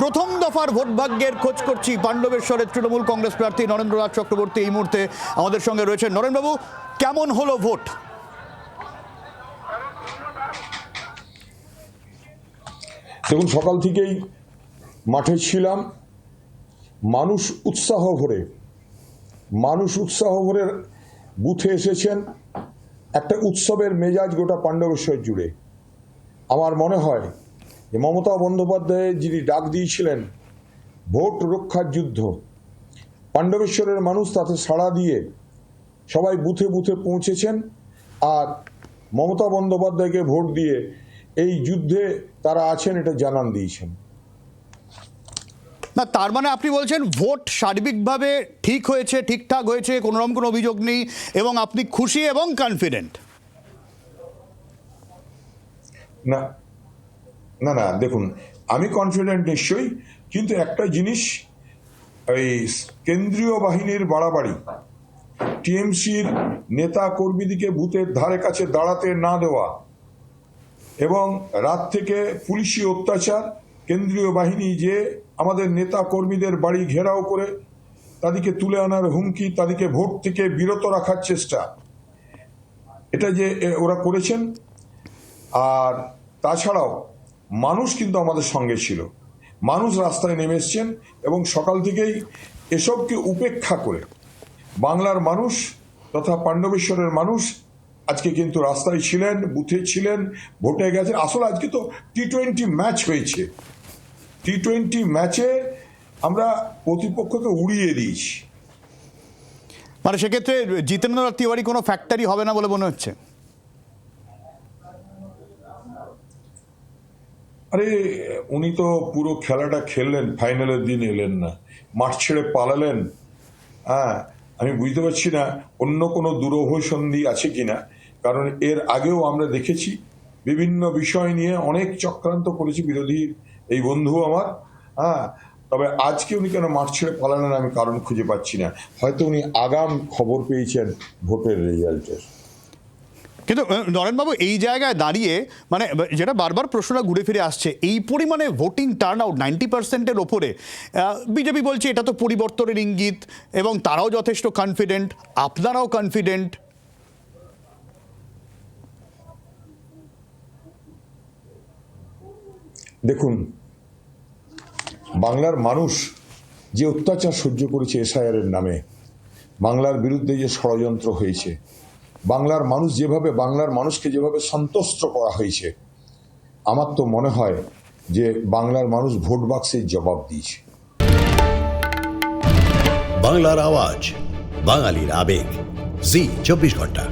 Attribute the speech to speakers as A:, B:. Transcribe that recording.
A: প্রথম দফার ভোট ভাগ্যের খোঁজ করছি পাণ্ডবেশ্বরের তৃণমূল কংগ্রেস প্রার্থী নরেন্দ্রনাথ চক্রবর্তী এই মুহূর্তে আমাদের সঙ্গে রয়েছেন। নরেনবাবু, কেমন হলো ভোট?
B: দেখুন, সকাল থেকেই মাঠে ছিলাম। মানুষ উৎসাহ ভরে বুথে এসেছেন। একটা উৎসবের মেজাজ গোটা পাণ্ডবেশ্বর জুড়ে। আমার মনে হয় যে মমতা বন্দ্যোপাধ্যায় যিনি ডাক দিয়েছিলেন ভোট রক্ষার যুদ্ধ, পাণ্ডবেশ্বরের মানুষ তাতে সাড়া দিয়ে সবাই বুথে বুথে পৌঁছেছেন আর মমতা বন্দ্যোপাধ্যায়কে ভোট দিয়ে এই যুদ্ধে তারা আছেন এটা জানান দিয়েছেন।
A: না, তার মানে আপনি বলছেন ভোট সার্বিকভাবে ঠিক হয়েছে, ঠিকঠাক হয়েছে, কোনো রকম কোনো অভিযোগ নেই এবং আপনি খুশি এবং কনফিডেন্ট?
B: না না না, দেখুন, আমি কনফিডেন্ট নিশ্চয়ই, কিন্তু একটা জিনিস, এই কেন্দ্রীয় বাহিনীর বাড়াবাড়ি, টিএমসির নেতা কর্মীদিকে বুথের ধারে কাছে দাঁড়াতে না দেওয়া এবং রাত থেকে পুলিশি অত্যাচার, কেন্দ্রীয় বাহিনী যে আমাদের নেতা কর্মীদের বাড়ি ঘেরাও করে তাদেরকে তুলে আনার হুমকি, তাদেরকে ভোট থেকে বিরত রাখার চেষ্টা, এটা যে ওরা করেছেন। আর তাছাড়াও মানুষ কিন্তু আমাদের সঙ্গে ছিল, মানুষ রাস্তায় নেমে এসছেন এবং সকাল থেকেই এসবকে উপেক্ষা করে বাংলার মানুষ তথা পাণ্ডবেশ্বরের মানুষ আজকে কিন্তু রাস্তায় ছিলেন, বুথে ছিলেন, ভোটে গেছেন। আসলে আজকে তো টি-20 ম্যাচ হয়েছে, টি-20 ম্যাচে আমরা প্রতিপক্ষকে উড়িয়ে দিয়েছি।
A: মানে সেক্ষেত্রে জিতেন্দ্রনাথ তিওয়ারি কোনো ফ্যাক্টরি হবে না বলে মনে হচ্ছে?
B: আরে, উনি তো পুরো খেলাটা খেললেন, ফাইনালের দিন এলেন না, মাঠ ছেড়ে পালালেন। হ্যাঁ, আমি বুঝতে পারছি না অন্য কোনো দুরভিসন্ধি আছে কিনা, কারণ এর আগেও আমরা দেখেছি বিভিন্ন বিষয় নিয়ে অনেক চক্রান্ত করেছি বিরোধী এই বন্ধু আমার। হ্যাঁ, তবে আজকে উনি কেন মাঠ ছেড়ে পালালেন আমি কারণ খুঁজে পাচ্ছি না। হয়তো উনি আগাম খবর পেয়েছেন ভোটের রেজাল্টের।
A: কিন্তু নরেনবাবু, এই জায়গায় দাঁড়িয়ে মানে যেটা বারবার প্রশ্নটা ঘুরে ফিরে আসছে, এই পরিমাণে ভোটিং টার্ন আউট 90%-এর ওপরে, বিজেপি বলছে এটা তো পরিবর্তনের ইঙ্গিত এবং তারাও যথেষ্ট কনফিডেন্ট, আপনারাও কনফিডেন্ট।
B: দেখুন, বাংলার মানুষ যে অত্যাচার সহ্য করেছে এসআইআর-এর নামে, বাংলার বিরুদ্ধে যে ষড়যন্ত্র হয়েছে, বাংলার মানুষ যেভাবে, বাংলার মানুষকে যেভাবে সন্তুষ্ট করা হয়েছে, আমার তো মনে হয় যে বাংলার মানুষ ভোট বাক্সের জবাব দিয়েছে।
C: বাংলার আওয়াজ, বাঙালির আবেগ, জি 24 ঘন্টা।